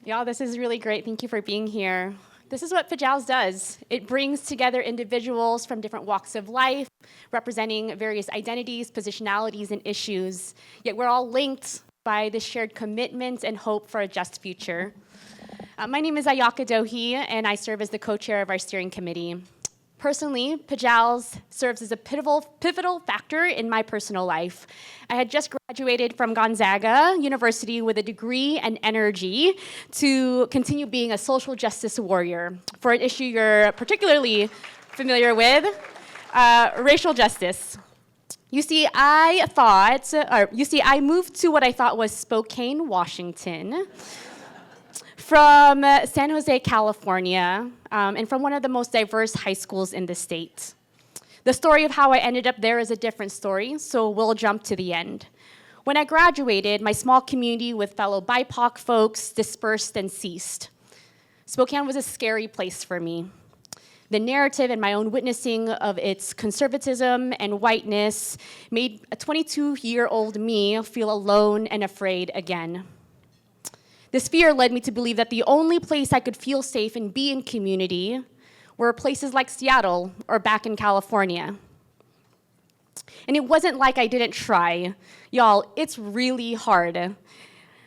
Y'all, this is really great. Thank you for being here. This is what PJALS does. It brings together individuals from different walks of life, representing various identities, positionalities, and issues. Yet we're all linked by this shared commitment and hope for a just future. My name is Ayaka Dohi, and I serve as the co-chair of our steering committee. Personally, PJALS serves as a pivotal factor in my personal life. I had just graduated from Gonzaga University with a degree and energy to continue being a social justice warrior for an issue you're particularly familiar with, racial justice. I moved to what I thought was Spokane, Washington, from San Jose, California, and from one of the most diverse high schools in the state. The story of how I ended up there is a different story, so we'll jump to the end. When I graduated, my small community with fellow BIPOC folks dispersed and ceased. Spokane was a scary place for me. The narrative and my own witnessing of its conservatism and whiteness made a 22-year-old me feel alone and afraid again. This fear led me to believe that the only place I could feel safe and be in community were places like Seattle or back in California. And it wasn't like I didn't try. Y'all, it's really hard.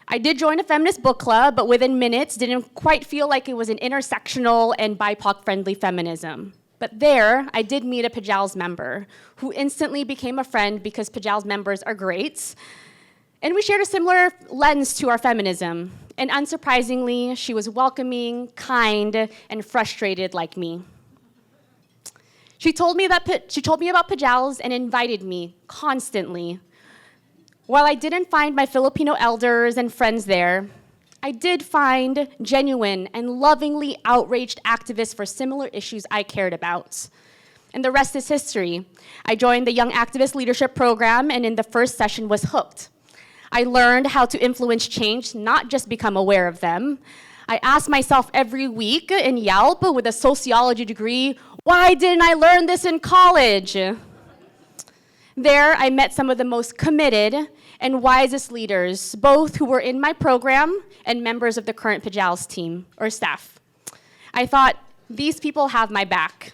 I did join a feminist book club, but within minutes didn't quite feel like it was an intersectional and BIPOC-friendly feminism. But there, I did meet a PJALS member who instantly became a friend because PJALS members are great. And we shared a similar lens to our feminism. And unsurprisingly, she was welcoming, kind, and frustrated like me. She told me about PJALS and invited me constantly. While I didn't find my Filipino elders and friends there, I did find genuine and lovingly outraged activists for similar issues I cared about. And the rest is history. I joined the Young Activist Leadership Program, and in the first session was hooked. I learned how to influence change, not just become aware of them. I asked myself every week in Yelp with a sociology degree, why didn't I learn this in college? There, I met some of the most committed and wisest leaders, both who were in my program and members of the current PJALS team or staff. I thought, these people have my back,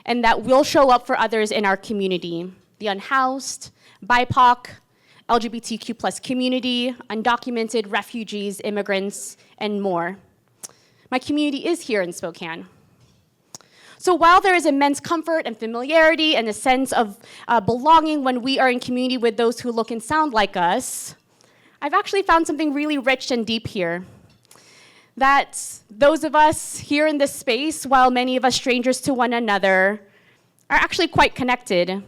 and that will show up for others in our community, the unhoused, BIPOC, LGBTQ+ community, undocumented refugees, immigrants, and more. My community is here in Spokane. So while there is immense comfort and familiarity and a sense of belonging when we are in community with those who look and sound like us, I've actually found something really rich and deep here. That those of us here in this space, while many of us strangers to one another, are actually quite connected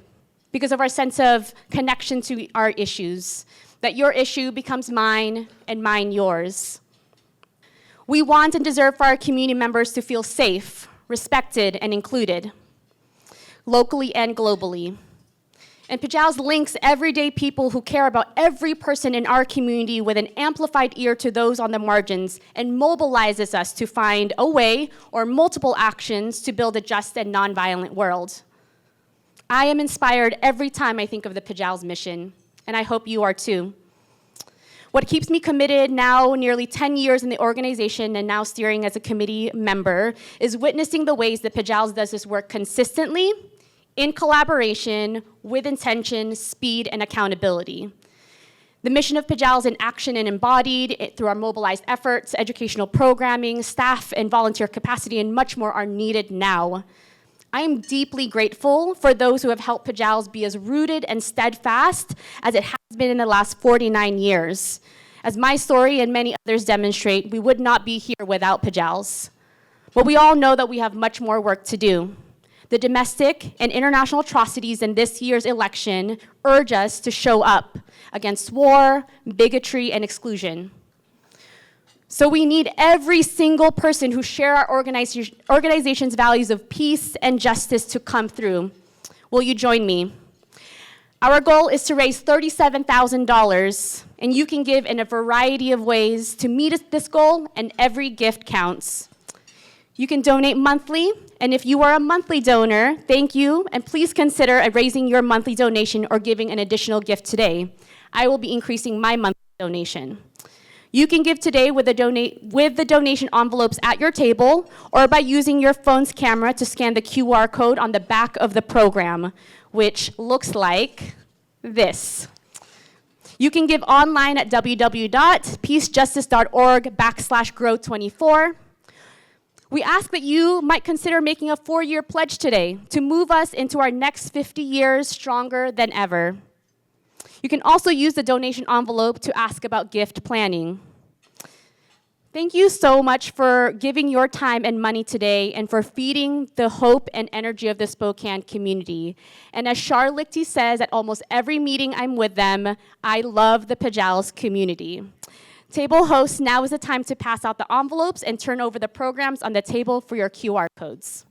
because of our sense of connection to our issues, that your issue becomes mine and mine yours. We want and deserve for our community members to feel safe, respected, and included, locally and globally. And PJALS links everyday people who care about every person in our community with an amplified ear to those on the margins and mobilizes us to find a way or multiple actions to build a just and nonviolent world. I am inspired every time I think of the PJALS mission, and I hope you are too. What keeps me committed now, nearly 10 years in the organization and now steering as a committee member, is witnessing the ways that PJALS does this work consistently, in collaboration, with intention, speed, and accountability. The mission of PJALS in action and embodied through our mobilized efforts, educational programming, staff and volunteer capacity, and much more are needed now. I am deeply grateful for those who have helped PJALS be as rooted and steadfast as it has been in the last 49 years. As my story and many others demonstrate, we would not be here without PJALS. But we all know that we have much more work to do. The domestic and international atrocities in this year's election urge us to show up against war, bigotry, and exclusion. So we need every single person who share our organization's values of peace and justice to come through. Will you join me? Our goal is to raise $37,000, and you can give in a variety of ways to meet this goal, and every gift counts. You can donate monthly, and if you are a monthly donor, thank you, and please consider raising your monthly donation or giving an additional gift today. I will be increasing my monthly donation. You can give today with the donation envelopes at your table or by using your phone's camera to scan the QR code on the back of the program, which looks like this. You can give online at www.peacejustice.org/grow24. We ask that you might consider making a 4-year pledge today to move us into our next 50 years stronger than ever. You can also use the donation envelope to ask about gift planning. Thank you so much for giving your time and money today and for feeding the hope and energy of the Spokane community. And as Char Lichty says at almost every meeting I'm with them, I love the PJALS community. Table hosts, now is the time to pass out the envelopes and turn over the programs on the table for your QR codes.